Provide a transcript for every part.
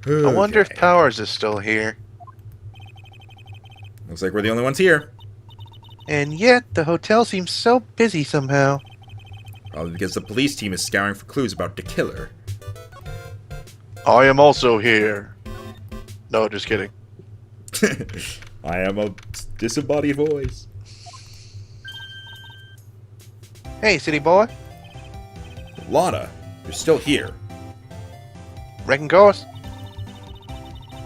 I wonder if Okay. Powers is still here. Looks like we're the only ones here. And yet, the hotel seems so busy somehow. Probably because the police team is scouring for clues about the killer. I am also here. No, just kidding. I am a disembodied voice. Hey, city boy. Lana, you're still here. Wrecking course.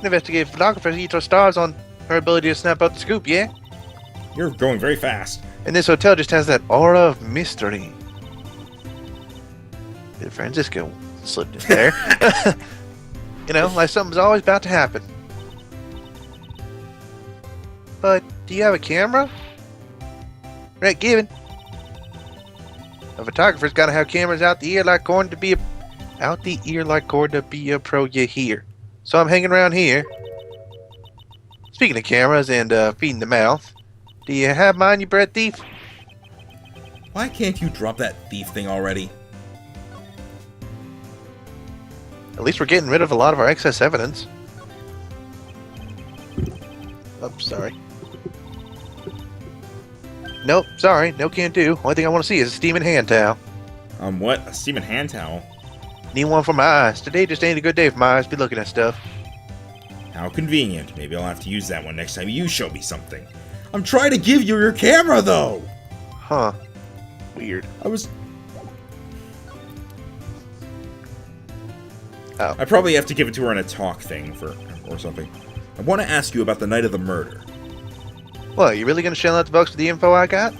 Investigative photographer eats our stars on her ability to snap out the scoop, yeah? You're going very fast. And this hotel just has that aura of mystery. Bit of Francisco slipped in there. You know, like something's always about to happen. But, do you have a camera? Right, given. A photographer's gotta have cameras out the ear like corn to be a... Out the ear like corn to be a pro, you hear. So I'm hanging around here. Speaking of cameras and feeding the mouth, do you have mine, you bread thief? Why can't you drop that thief thing already? At least we're getting rid of a lot of our excess evidence. Oh, sorry. Nope, sorry, no can't do. Only thing I want to see is a steaming hand towel. What? A steaming hand towel? Need one for my eyes. Today just ain't a good day for my eyes to be looking at stuff. How convenient. Maybe I'll have to use that one next time you show me something. I'm trying to give you your camera, though! Huh. Weird. Oh. I probably have to give it to her in a talk thing or something. I want to ask you about the night of the murder. What, you really gonna shell out the bucks with the info I got?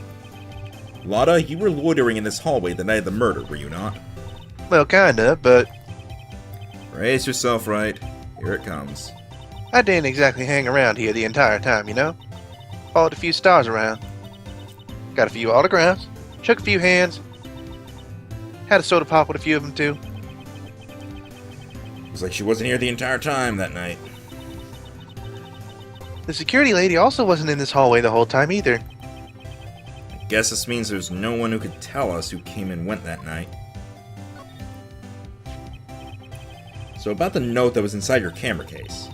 Lana, you were loitering in this hallway the night of the murder, were you not? Well, kinda, but Brace yourself, Wright. Here it comes. I didn't exactly hang around here the entire time, you know? Followed a few stars around. Got a few autographs. Shook a few hands. Had a soda pop with a few of them, too. Looks like she wasn't here the entire time that night. The security lady also wasn't in this hallway the whole time, either. I guess this means there's no one who could tell us who came and went that night. So about the note that was inside your camera case.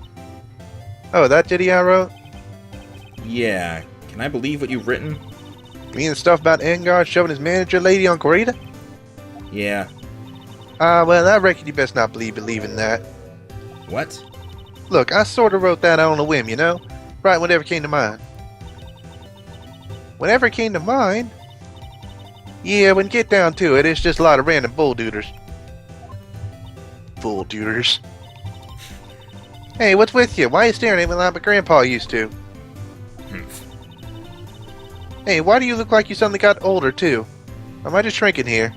Oh, that ditty I wrote? Yeah, can I believe what you've written? You mean the stuff about Engard shoving his manager lady on Corita? Yeah. Well, I reckon you best not believe in that. What? Look, I sort of wrote that out on a whim, you know? Right, whatever came to mind. Whenever it came to mind? Yeah, when you get down to it, it's just a lot of random bull-dooders. Bull-dooders. Hey, what's with you? Why are you staring at me like my grandpa used to? Hey, why do you look like you suddenly got older, too? Or am I just shrinking here?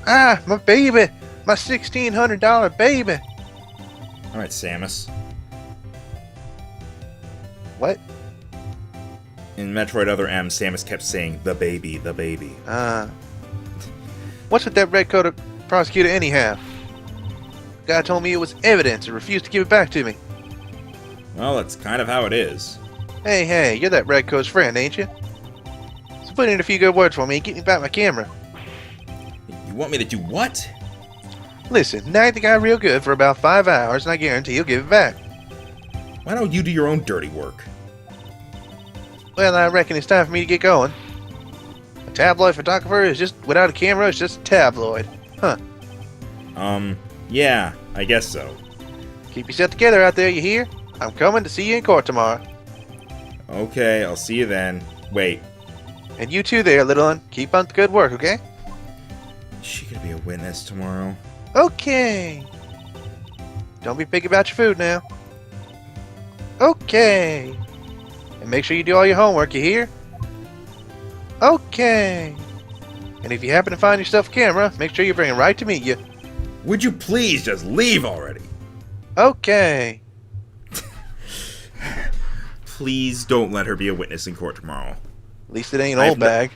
Ah, my baby! My $1,600 baby! Alright, Samus. What? In Metroid Other M, Samus kept saying, the baby, the baby. What's with that red-coated prosecutor anyhow? Guy told me it was evidence and refused to give it back to me. Well, that's kind of how it is. Hey, you're that red-coat's friend, ain't you? So put in a few good words for me and get me back my camera. You want me to do what? Listen, nag the guy real good for about 5 hours and I guarantee he'll give it back. Why don't you do your own dirty work? Well, I reckon it's time for me to get going. A tabloid photographer is just, without a camera, it's just a tabloid. Huh. Yeah, I guess so. Keep yourself together out there, you hear? I'm coming to see you in court tomorrow. Okay, I'll see you then. Wait, And you too there, little one. Keep up the good work, okay? is she gonna be a witness tomorrow? Okay. Don't be picky about your food now. Okay. And make sure you do all your homework, you hear? Okay. And if you happen to find yourself a camera, make sure you bring it right to meet you. Would you please just leave already? Okay. Please don't let her be a witness in court tomorrow. At least it ain't I old have no- bag.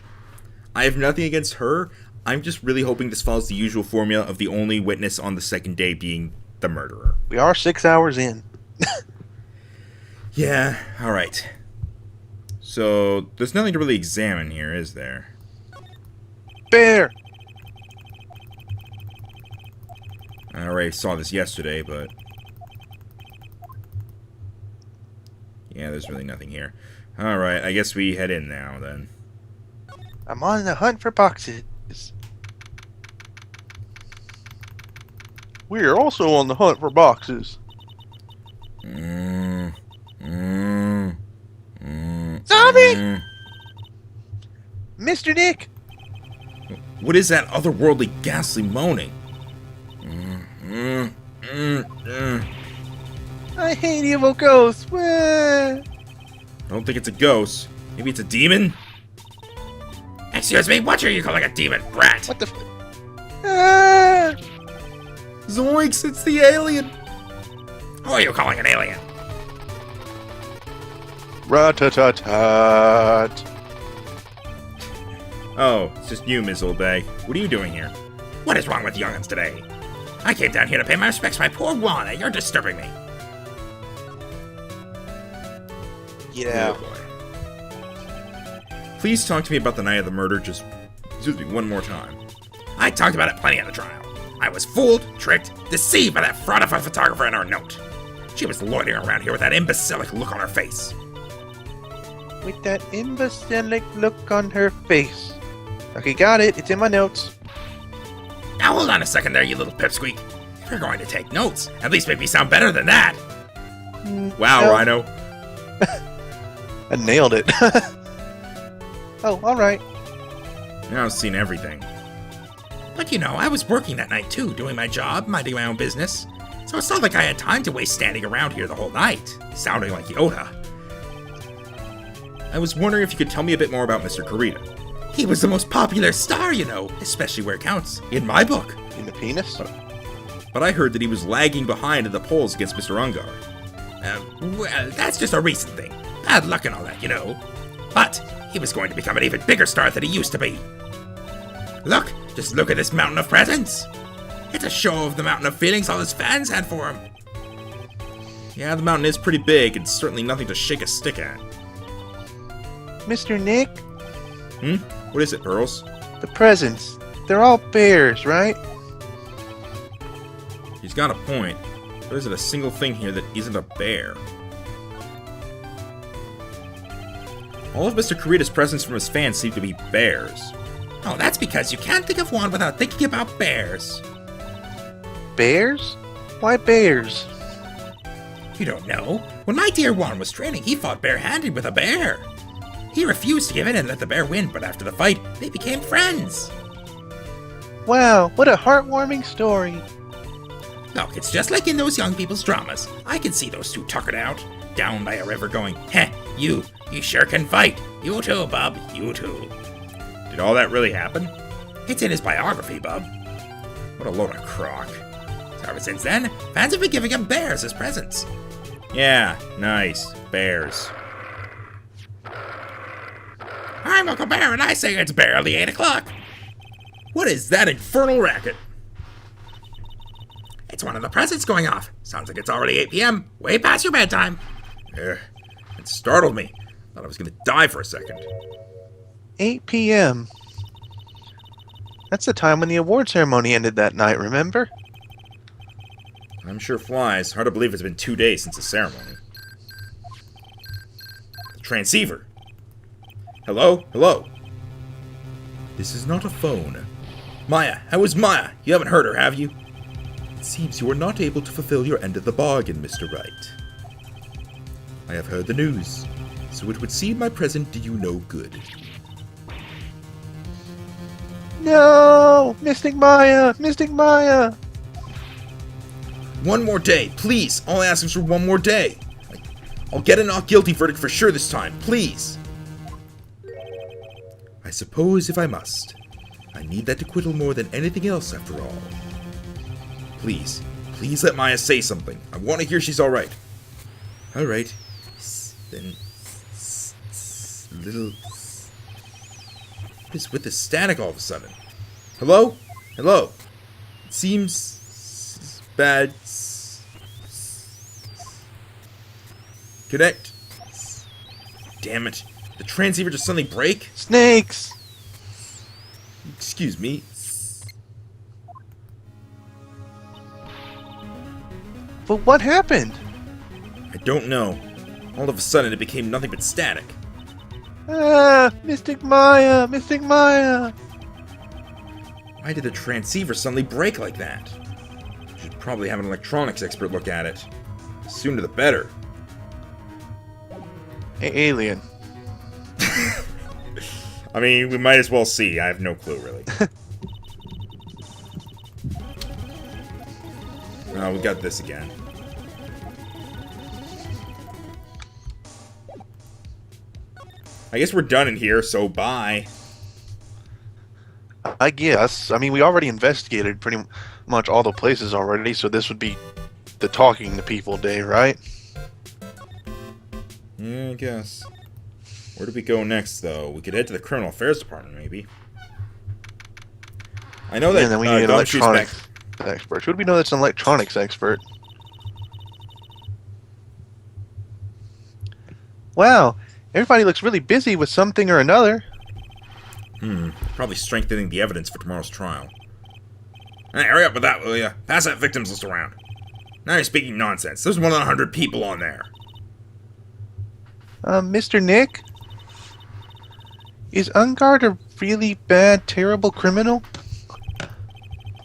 I have nothing against her. I'm just really hoping this follows the usual formula of the only witness on the second day being the murderer. We are 6 hours in. Yeah, alright. So, there's nothing to really examine here, is there? Bear! I already saw this yesterday, but... yeah, there's really nothing here. Alright, I guess we head in now, then. I'm on the hunt for boxes. We are also on the hunt for boxes. Zombie! Mr. Nick! What is that otherworldly, ghastly moaning? I hate evil ghosts. I don't think it's a ghost. Maybe it's a demon? Excuse me, what are you calling a demon, brat? What the ah! Zoinks, it's the alien! Who are you calling an alien? Rat-a-tat-tat. Oh, it's just you, Ms. Oldbag. What are you doing here? What is wrong with young'uns today? I came down here to pay my respects to my poor Lana. You're disturbing me. Yeah. Oh, boy. Please talk to me about the night of the murder just, one more time. I talked about it plenty at the trial. I was fooled, tricked, deceived by that fraud of a photographer in her note. She was loitering around here with that imbecilic look on her face. With that imbecilic look on her face. Okay, got it. It's in my notes. Now hold on a second there, you little pipsqueak. If you're going to take notes, at least make me sound better than that. Wow, no. Rhino. I nailed it. Oh, alright. Now I've seen everything. But you know, I was working that night too, doing my job, minding my own business. So it's not like I had time to waste standing around here the whole night, sounding like Yoda. I was wondering if you could tell me a bit more about Mr. Kurita. He was the most popular star, you know, especially where it counts, in my book. In the penis? But I heard that he was lagging behind in the polls against Mr. Ungar. Well, that's just a recent thing. Bad luck and all that, you know. But he was going to become an even bigger star than he used to be. Look, just look at this mountain of presents. It's a show of the mountain of feelings all his fans had for him. Yeah, the mountain is pretty big. It's certainly nothing to shake a stick at. Mr. Nick? What is it, Pearls? The presents. They're all bears, right? He's got a point. There isn't a single thing here that isn't a bear. All of Mr. Kurita's presents from his fans seem to be bears. Oh, that's because you can't think of one without thinking about bears. Bears? Why bears? You don't know? When my dear Juan was training, he fought barehanded with a bear. He refused to give in and let the bear win, but after the fight, they became friends. Wow, what a heartwarming story. Look, it's just like in those young people's dramas. I can see those two tuckered out, down by a river going, heh, you sure can fight. You too, bub, you too. Did all that really happen? It's in his biography, bub. What a load of crock. So ever since then, fans have been giving him bears as presents. Yeah, nice. Bears. I'm Uncle Bear, and I say it's barely 8 o'clock. What is that infernal racket? It's one of the presents going off. Sounds like it's already 8 p.m. Way past your bedtime. It startled me. Thought I was going to die for a second. 8 p.m. That's the time when the award ceremony ended that night, remember? I'm sure flies. Hard to believe it's been 2 days since the ceremony. The transceiver. Hello? Hello? This is not a phone. Maya, how is Maya? You haven't heard her, have you? It seems you are not able to fulfill your end of the bargain, Mr. Wright. I have heard the news, so it would seem my present do you no good. No! Mystic Maya! Mystic Maya! One more day, please. All I ask is for one more day. I'll get a not guilty verdict for sure this time, please. I suppose if I must. I need that acquittal more than anything else after all. Please, please let Maya say something. I want to hear she's alright. Alright. Then... little... What is with the static all of a sudden? Hello? Hello? It seems... bad... Connect. Damn it. The transceiver just suddenly break? Snakes! Excuse me. But what happened? I don't know. All of a sudden, it became nothing but static. Ah, Mystic Maya, Mystic Maya. Why did the transceiver suddenly break like that? Should probably have an electronics expert look at it. The sooner the better. Hey, alien. I mean, we might as well see. I have no clue, really. Oh, we got this again. I guess we're done in here, so bye. I guess. I mean, we already investigated pretty much all the places already, so this would be the talking to people day, right? Yeah, I guess. Where do we go next, though? We could head to the Criminal Affairs Department, maybe. I know that And then we need an Gumshoe's electronics expert. Who do we know that's an electronics expert? Wow, everybody looks really busy with something or another. Probably strengthening the evidence for tomorrow's trial. Hey, hurry up with that, will ya? Pass that victims list around. Now you're speaking nonsense. There's more than 100 people on there. Mr. Nick? Is Ungard a really bad, terrible criminal?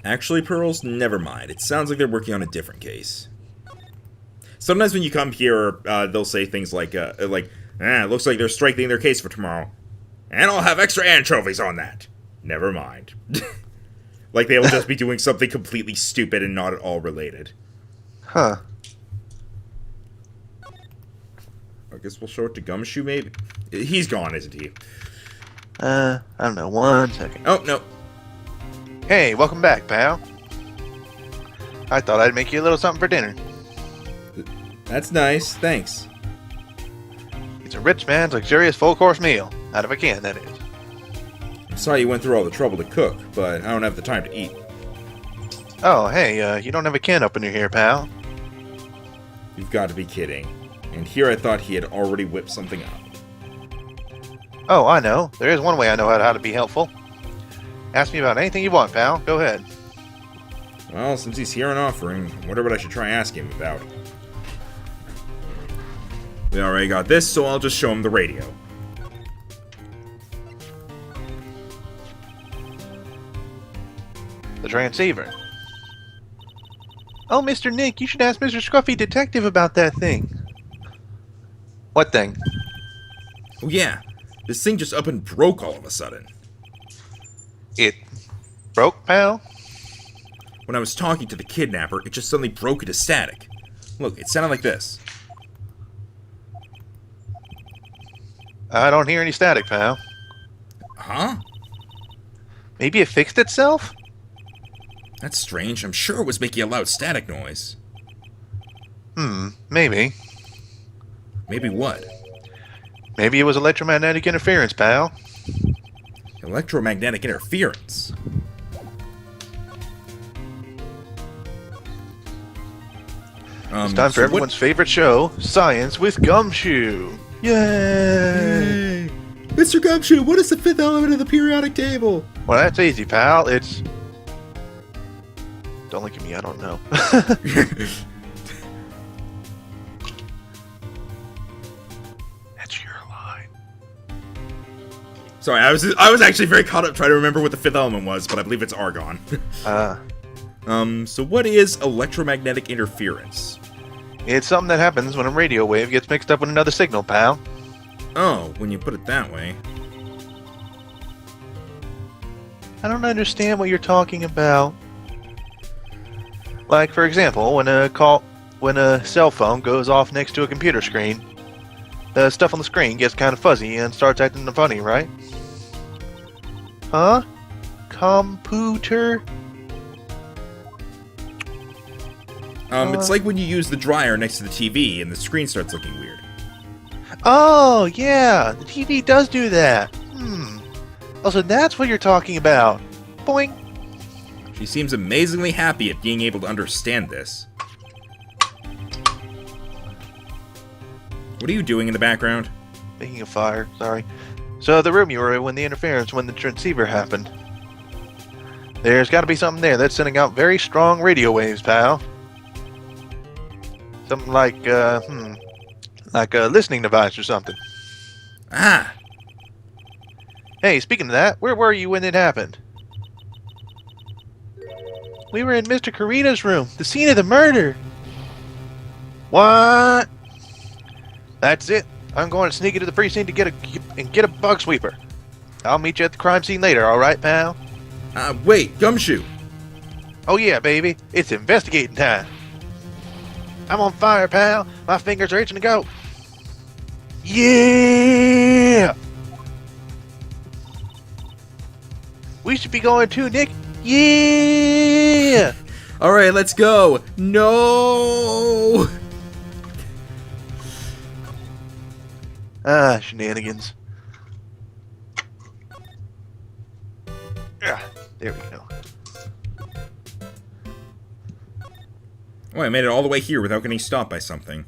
Actually, Pearls, never mind. It sounds like they're working on a different case. Sometimes when you come here, they'll say things like, it looks like they're strengthening their case for tomorrow. And I'll have extra anchovies on that. Never mind. Like they will just be doing something completely stupid and not at all related. Huh. I guess we'll show it to Gumshoe, maybe? He's gone, isn't he? I don't know. 1 second. Oh, no. Hey, welcome back, pal. I thought I'd make you a little something for dinner. That's nice. Thanks. It's a rich man's luxurious full-course meal. Out of a can, that is. I saw you went through all the trouble to cook, but I don't have the time to eat. Oh, hey, you don't have a can opener here, pal. You've got to be kidding. And here I thought he had already whipped something up. Oh, I know. There is one way I know how to be helpful. Ask me about anything you want, pal. Go ahead. Well, since he's here and offering, I wonder what I should try asking him about. We already got this, so I'll just show him the radio. The transceiver. Oh, Mr. Nick, you should ask Mr. Scruffy Detective about that thing. What thing? Oh yeah, this thing just up and broke all of a sudden. It broke, pal? When I was talking to the kidnapper, it just suddenly broke into static. Look, it sounded like this. I don't hear any static, pal. Huh? Maybe it fixed itself? That's strange. I'm sure it was making a loud static noise. Maybe. Maybe what? Maybe it was electromagnetic interference, pal. Electromagnetic interference. It's time for everyone's favorite show, Science with Gumshoe. Yay! Mr. Gumshoe, what is the fifth element of the periodic table? Well, that's easy, pal. It's... Don't look at me, I don't know. That's your line. Sorry, I was actually very caught up trying to remember what the fifth element was, but I believe it's argon. So what is electromagnetic interference? It's something that happens when a radio wave gets mixed up with another signal, pal. Oh, when you put it that way. I don't understand what you're talking about. Like, for example, when a cell phone goes off next to a computer screen, the stuff on the screen gets kind of fuzzy and starts acting funny, right? Huh? Computer? It's like when you use the dryer next to the TV and the screen starts looking weird. Oh, yeah, the TV does do that. Also, that's what you're talking about. Boing. She seems amazingly happy at being able to understand this. What are you doing in the background? Making a fire, sorry. So the room you were in when the interference, when the transceiver happened. There's got to be something there that's sending out very strong radio waves, pal. Something like a listening device or something. Ah, Hey, speaking of that, where were you when it happened? We were in Mr. Carita's room, the scene of the murder. What? That's it. I'm going to sneak into the precinct to get a bug sweeper. I'll meet you at the crime scene later, all right, pal? wait, Gumshoe. Oh yeah, baby. It's investigating time. I'm on fire, pal. My fingers are itching to go. Yeah! We should be going too, Nick. Yeah! All right, let's go. No. Ah, shenanigans. Ah, there we go. Oh, I made it all the way here without getting stopped by something.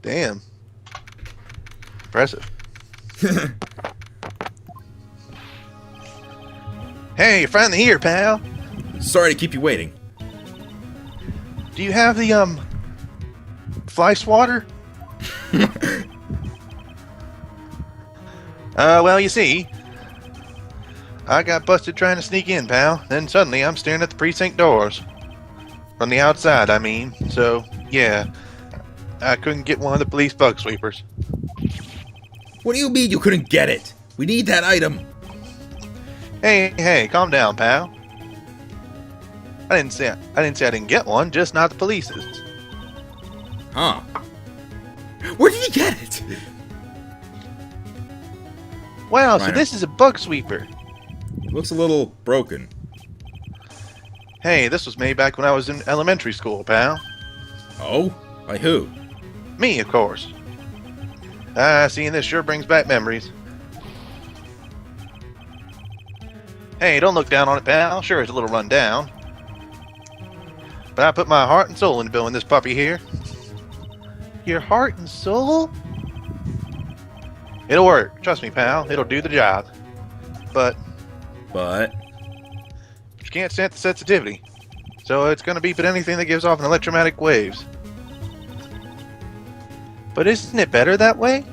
Damn. Impressive. Hey, you're finally here, pal. Sorry to keep you waiting. Do you have the, fly swatter? Well, you see, I got busted trying to sneak in, pal. Then suddenly I'm staring at the precinct doors. From the outside, I mean. So, yeah, I couldn't get one of the police bug sweepers. What do you mean you couldn't get it? We need that item. Hey, calm down, pal. I didn't say I didn't get one, just not the police's. Huh. Where did you get it? Wow, so Minor. this is a bug sweeper. It looks a little broken. Hey, this was made back when I was in elementary school, pal. Oh? By who? Me, of course. Seeing this sure brings back memories. Hey, don't look down on it, pal. Sure, it's a little run down. But I put my heart and soul into building this puppy here. Your heart and soul? It'll work. Trust me, pal. It'll do the job. But you can't stand the sensitivity. So it's going to beep at anything that gives off an electromagnetic waves. But isn't it better that way?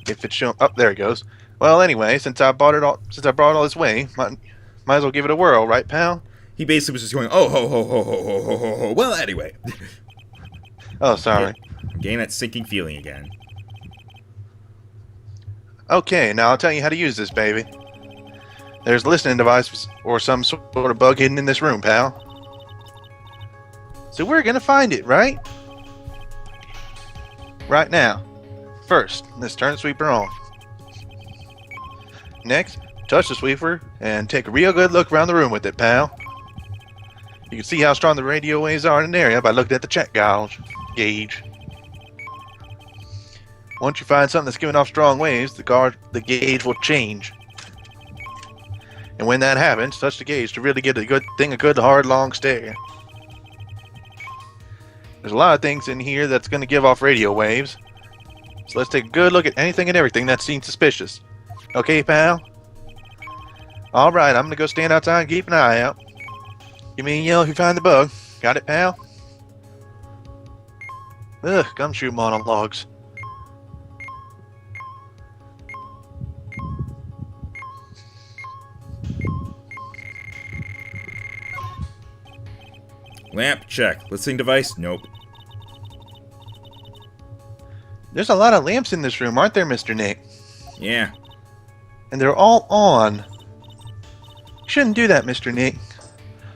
If it's shown, oh, there it goes. Well, anyway, since I brought all this way, might as well give it a whirl, right, pal? he basically was just going, oh, ho, ho, ho, ho, ho, ho, ho, ho. Well, anyway. Oh, sorry. I'm getting that sinking feeling again. Okay, now I'll tell you how to use this, baby. There's a listening device or some sort of bug hidden in this room, pal. So we're gonna find it, right? Right now. First, let's turn the sweeper on. Next, touch the sweeper and take a real good look around the room with it, pal. You can see how strong the radio waves are in an area by looking at the check gauge. Once you find something that's giving off strong waves, the gauge will change. And when that happens, touch the gauge to really get a good hard long stare. There's a lot of things in here that's going to give off radio waves. So let's take a good look at anything and everything that seems suspicious. Okay, pal? Alright, I'm going to go stand outside and keep an eye out. Give me a yell if you find the bug. Got it, pal? Ugh, Gumshoe monologues. Lamp, check. Listening device, nope. There's a lot of lamps in this room, aren't there, Mr. Nick? Yeah. And they're all on. You shouldn't do that, Mr. Nick.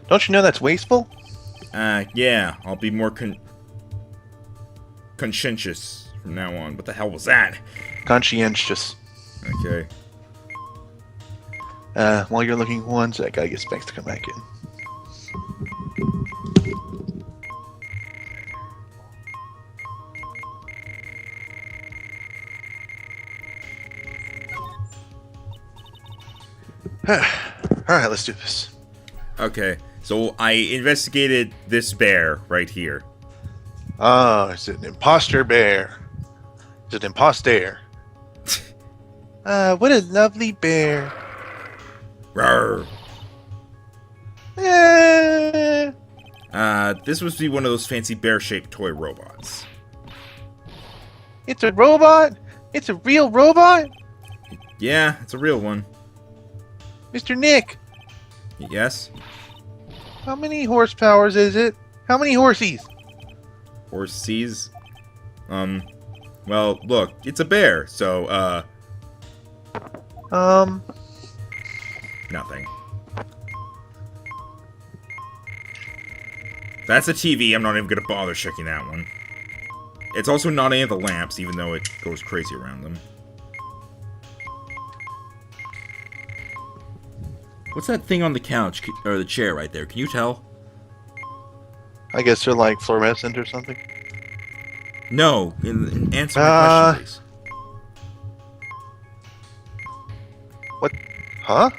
Don't you know that's wasteful? Yeah. I'll be more conscientious from now on. What the hell was that? Conscientious. Okay. While you're looking, one sec, I get Specs to come back in. Alright, let's do this. Okay. So I investigated this bear right here. Oh, it's an imposter bear. It's an imposter. What a lovely bear. Rawr. Eh, This must be one of those fancy bear-shaped toy robots. it's a robot? It's a real robot? Yeah, it's a real one. Mr. Nick, Yes? how many horsepowers is it? How many horsies? Horses? Well, look, it's a bear, so, nothing. That's a TV, I'm not even gonna bother checking that one. It's also not any of the lamps, even though it goes crazy around them. What's that thing on the couch, or the chair right there? Can you tell? I guess they're like fluorescent or something. No, answer my question, please. What? Huh?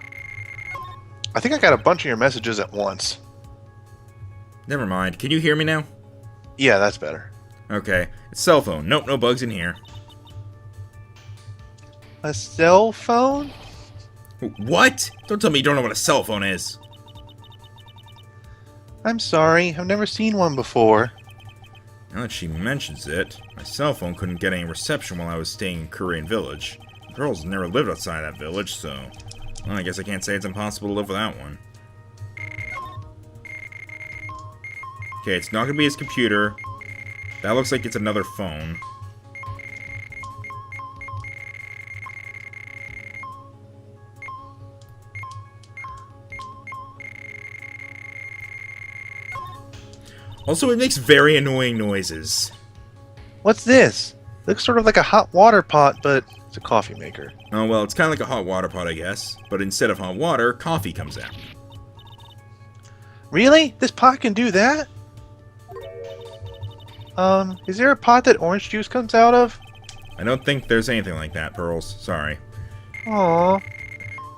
I think I got a bunch of your messages at once. Never mind. Can you hear me now? Yeah, that's better. Okay. It's cell phone. Nope, no bugs in here. A cell phone? What? Don't tell me you don't know what a cell phone is. I'm sorry, I've never seen one before. Now that she mentions it, my cell phone couldn't get any reception while I was staying in Korean Village. Girls never lived outside that village, so... Well, I guess I can't say it's impossible to live without one. Okay, it's not gonna be his computer. That looks like it's another phone. Also, it makes very annoying noises. What's this? Looks sort of like a hot water pot, but it's a coffee maker. Oh, well, it's kind of like a hot water pot, I guess. But instead of hot water, coffee comes out. Really? This pot can do that? Is there a pot that orange juice comes out of? I don't think there's anything like that, Pearls. Sorry. Aww.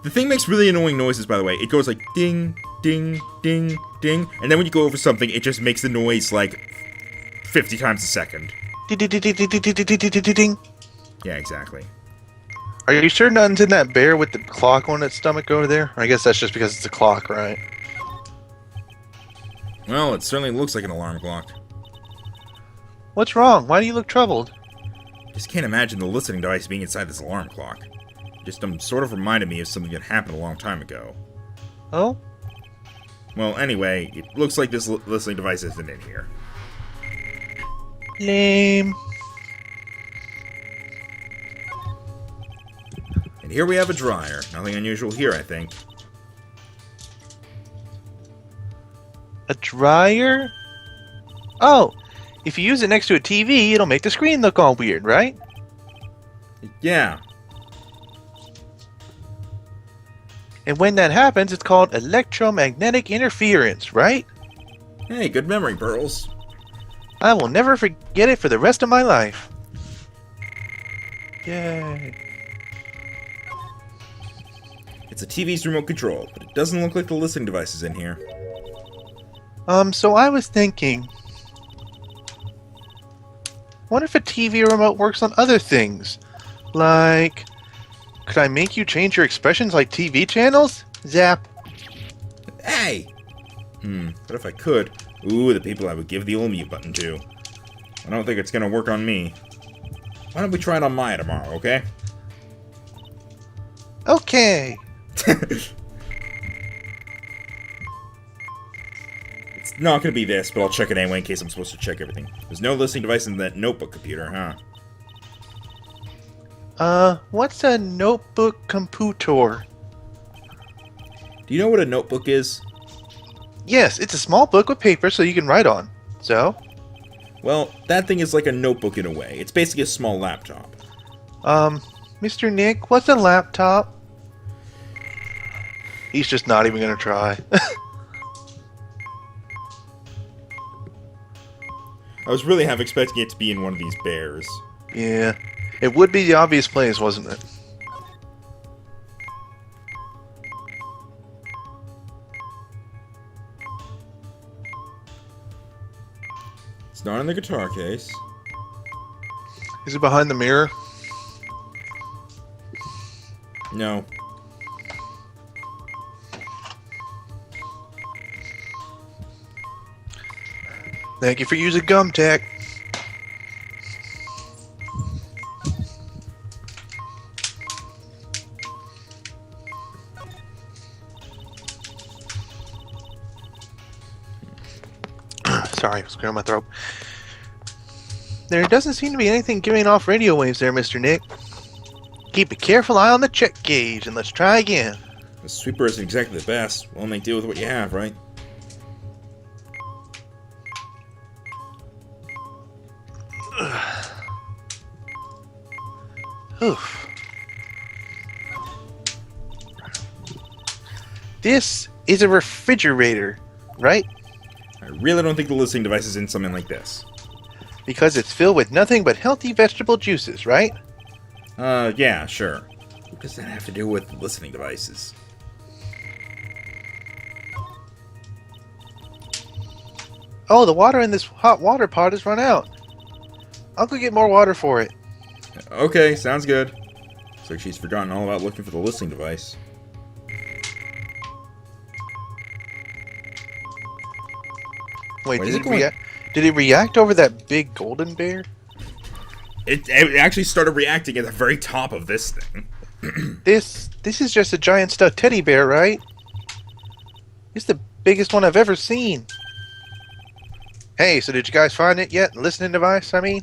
The thing makes really annoying noises, by the way. It goes like ding, ding, ding, ding. And then when you go over something, it just makes the noise like 50 times a second. Ding. Yeah, exactly. Are you sure nothing's in that bear with the clock on its stomach over there? I guess that's just because it's a clock, right? Well, it certainly looks like an alarm clock. What's wrong? Why do you look troubled? Just can't imagine the listening device being inside this alarm clock. Just sort of reminded me of something that happened a long time ago. Oh? Well, anyway, it looks like this listening device isn't in here. Lame. And here we have a dryer. Nothing unusual here, I think. A dryer? Oh, if you use it next to a TV, it'll make the screen look all weird, right? Yeah. And when that happens, it's called electromagnetic interference, right? Hey, good memory, Pearls. I will never forget it for the rest of my life. Yay. It's a TV's remote control, but it doesn't look like the listening device is in here. So I was thinking... What if a TV remote works on other things? Like... Could I make you change your expressions like TV channels? Zap. Hey! What if I could? Ooh, the people I would give the old mute button to. I don't think it's gonna work on me. Why don't we try it on Maya tomorrow, okay? Okay. It's not gonna be this, but I'll check it anyway in case I'm supposed to check everything. There's no listening device in that notebook computer, huh? What's a notebook computer? Do you know what a notebook is? Yes, it's a small book with paper so you can write on. So? Well, that thing is like a notebook in a way. It's basically a small laptop. Mr. Nick, what's a laptop? He's just not even gonna try. I was really half expecting it to be in one of these bears. Yeah. It would be the obvious place, wasn't it? It's not in the guitar case. Is it behind the mirror? No. Thank you for using gum tech. Sorry, I was clearing my throat. There doesn't seem to be anything giving off radio waves there, Mr. Nick. Keep a careful eye on the check gauge, and let's try again. The sweeper isn't exactly the best. Well, make deal with what you have, right? Oof. This is a refrigerator, right? I really don't think the listening device is in something like this. Because it's filled with nothing but healthy vegetable juices, right? Yeah, sure. What does that have to do with listening devices? Oh, the water in this hot water pot has run out. I'll go get more water for it. Okay, sounds good. Looks like she's forgotten all about looking for the listening device. Wait, Where is did it it, going? did it react over that big golden bear? It actually started reacting at the very top of this thing. This is just a giant stuffed teddy bear, right? It's the biggest one I've ever seen. Hey, so did you guys find it yet? Listening device, I mean?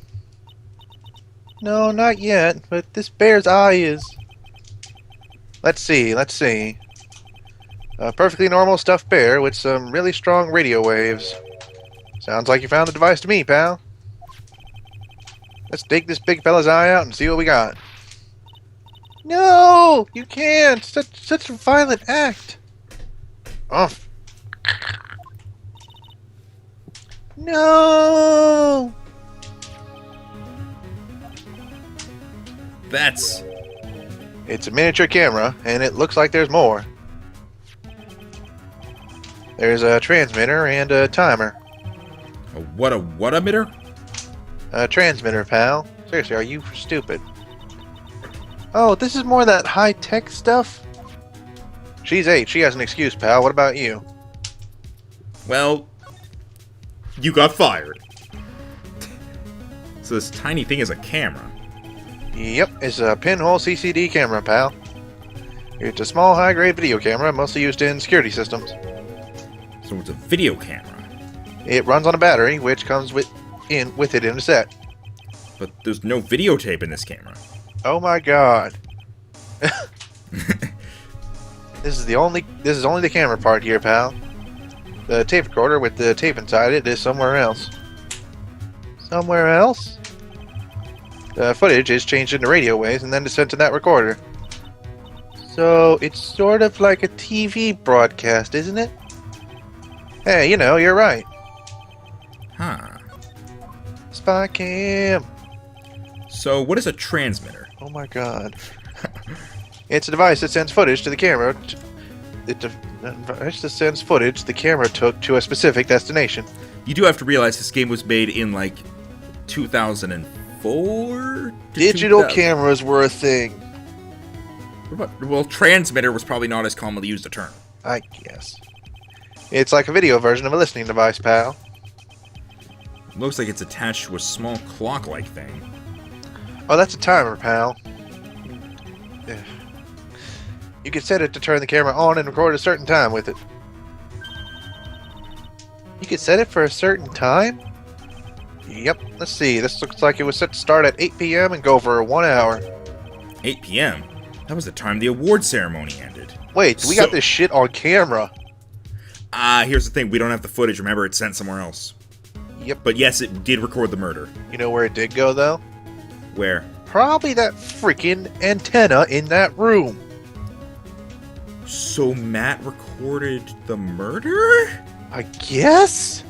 No, not yet, but this bear's eye is... Let's see. A perfectly normal stuffed bear with some really strong radio waves. Sounds like you found the device to me, pal. Let's take this big fella's eye out and see what we got. No! You can't! Such a violent act! Oh. No! It's a miniature camera, and it looks like there's more. There's a transmitter and a timer. What emitter? A transmitter, pal. Seriously, are you stupid? Oh, this is more of that high-tech stuff? She's 8. She has an excuse, pal. What about you? Well, you got fired. So this tiny thing is a camera. Yep, it's a pinhole CCD camera, pal. It's a small, high-grade video camera, mostly used in security systems. So it's a video camera. It runs on a battery, which comes with it in a set. But there's no videotape in this camera. Oh my god. This is only the camera part here, pal. The tape recorder with the tape inside it is somewhere else. Somewhere else? The footage is changed into radio waves and then is sent to that recorder. So it's sort of like a TV broadcast, isn't it? Hey, you're right. Huh. Spy cam. So what is a transmitter? Oh my god. It's a device that sends footage to the camera. It just sends footage the camera took to a specific destination. You do have to realize this game was made in like 2004? Digital cameras were a thing. Well, transmitter was probably not as commonly used a term. I guess. It's like a video version of a listening device, pal. Looks like it's attached to a small clock-like thing. Oh, that's a timer, pal. You can set it to turn the camera on and record a certain time with it. You can set it for a certain time? Yep, let's see. This looks like it was set to start at 8 p.m. and go for 1 hour. 8 p.m.? That was the time the award ceremony ended. Wait, we got this shit on camera. Here's the thing. We don't have the footage. Remember, it's sent somewhere else. Yep. But yes, it did record the murder. You know where it did go, though? Where? Probably that freaking antenna in that room. So Matt recorded the murder? I guess?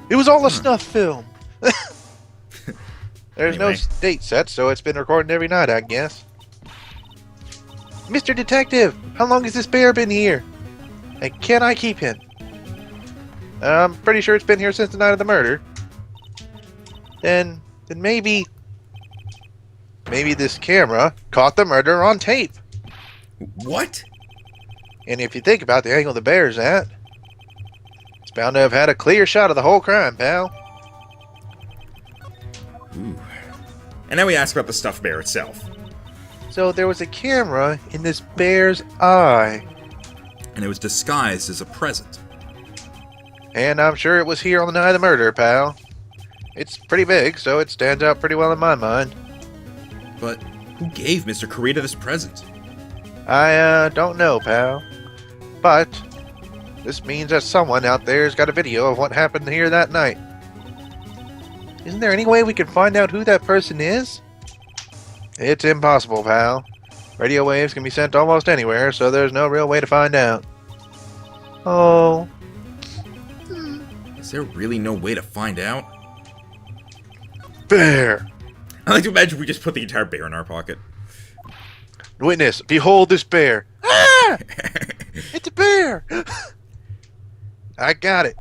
It was all a snuff film. There's Anyway. no date set, so it's been recorded every night, I guess. Mr. Detective, how long has this bear been here? And can I keep him? I'm pretty sure it's been here since the night of the murder. Then maybe this camera caught the murder on tape. What? And if you think about the angle the bear's at, it's bound to have had a clear shot of the whole crime, pal. Ooh. And now we ask about the stuffed bear itself. So there was a camera in this bear's eye. And it was disguised as a present. And I'm sure it was here on the night of the murder, pal. It's pretty big, so it stands out pretty well in my mind. But who gave Mr. Kurita this present? I don't know, pal. But this means that someone out there's got a video of what happened here that night. Isn't there any way we can find out who that person is? It's impossible, pal. Radio waves can be sent almost anywhere, so there's no real way to find out. Oh. Is there really no way to find out? Bear! I like to imagine we just put the entire bear in our pocket. Witness, behold this bear. Ah! It's a bear! I got it.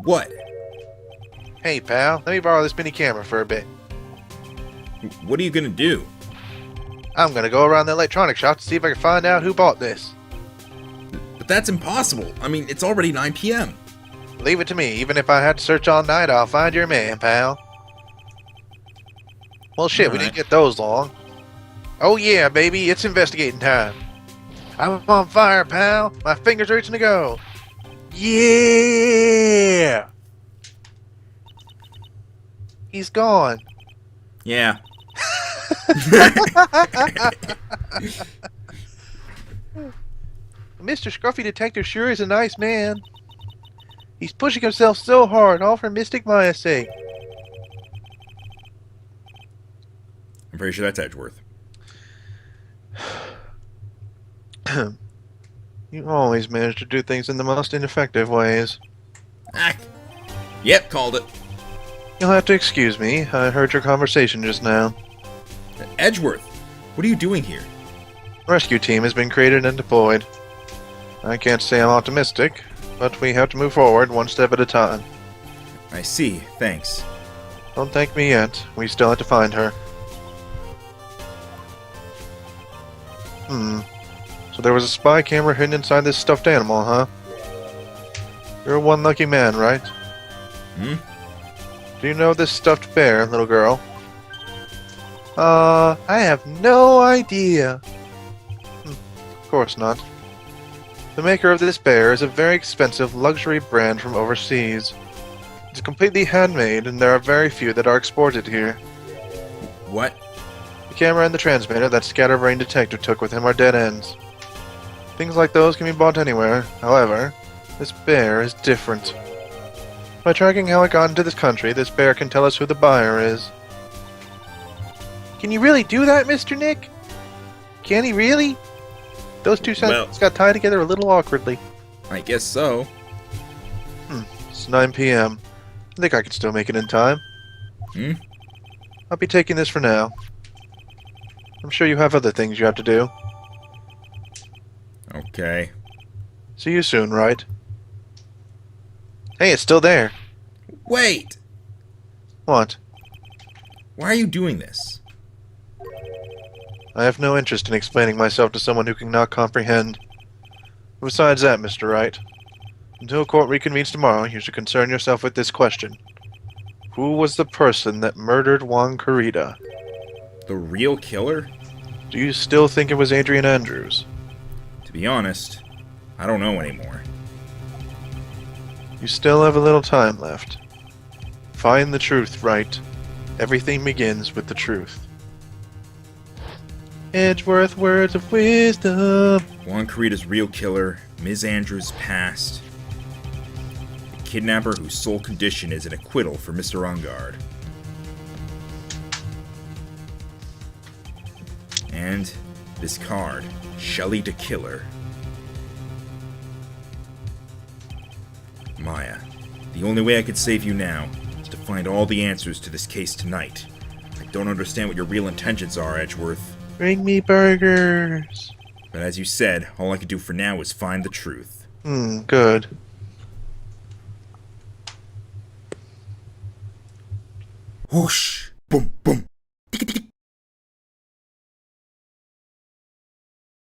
What? Hey, pal, let me borrow this mini camera for a bit. What are you gonna do? I'm gonna go around the electronic shop to see if I can find out who bought this. But that's impossible. I mean, it's already 9 p.m. Leave it to me. Even if I had to search all night, I'll find your man, pal. Well, shit, we didn't get those long. Oh yeah, baby, it's investigating time. I'm on fire, pal. My fingers are itching to go. Yeah! He's gone. Yeah. Mr. Scruffy Detective sure is a nice man. He's pushing himself so hard, all for Mystic Maya's sake. I'm pretty sure that's Edgeworth. You always manage to do things in the most ineffective ways. Ah. Yep, called it. You'll have to excuse me. I heard your conversation just now. Edgeworth, what are you doing here? Rescue team has been created and deployed. I can't say I'm optimistic, but we have to move forward one step at a time. I see, thanks. Don't thank me yet. We still have to find her. So there was a spy camera hidden inside this stuffed animal, huh? You're one lucky man, right? Do you know this stuffed bear, little girl? I have no idea. Of course not. The maker of this bear is a very expensive luxury brand from overseas. It's completely handmade, and there are very few that are exported here. What? The camera and the transmitter that Scatterbrain Detective took with him are dead ends. Things like those can be bought anywhere. However, this bear is different. By tracking how it got into this country, this bear can tell us who the buyer is. Can you really do that, Mr. Nick? Can he really? Those two sentences got tied together a little awkwardly. I guess so. It's 9 p.m. I think I can still make it in time. I'll be taking this for now. I'm sure you have other things you have to do. Okay. See you soon, Wright. Hey, it's still there. Wait! What? Why are you doing this? I have no interest in explaining myself to someone who cannot comprehend. Besides that, Mr. Wright, until court reconvenes tomorrow, you should concern yourself with this question. Who was the person that murdered Juan Kurita? The real killer? Do you still think it was Adrian Andrews? To be honest, I don't know anymore. You still have a little time left. Find the truth, Wright. Everything begins with the truth. Edgeworth words of wisdom. Juan Kurita's real killer, Ms. Andrews' past. The kidnapper whose sole condition is an acquittal for Mr. Ungard. And this card, Shelly the Killer. Maya, the only way I could save you now is to find all the answers to this case tonight. I don't understand what your real intentions are, Edgeworth. Bring me burgers. But as you said, all I can do for now is find the truth. Good. Whoosh! Boom, boom.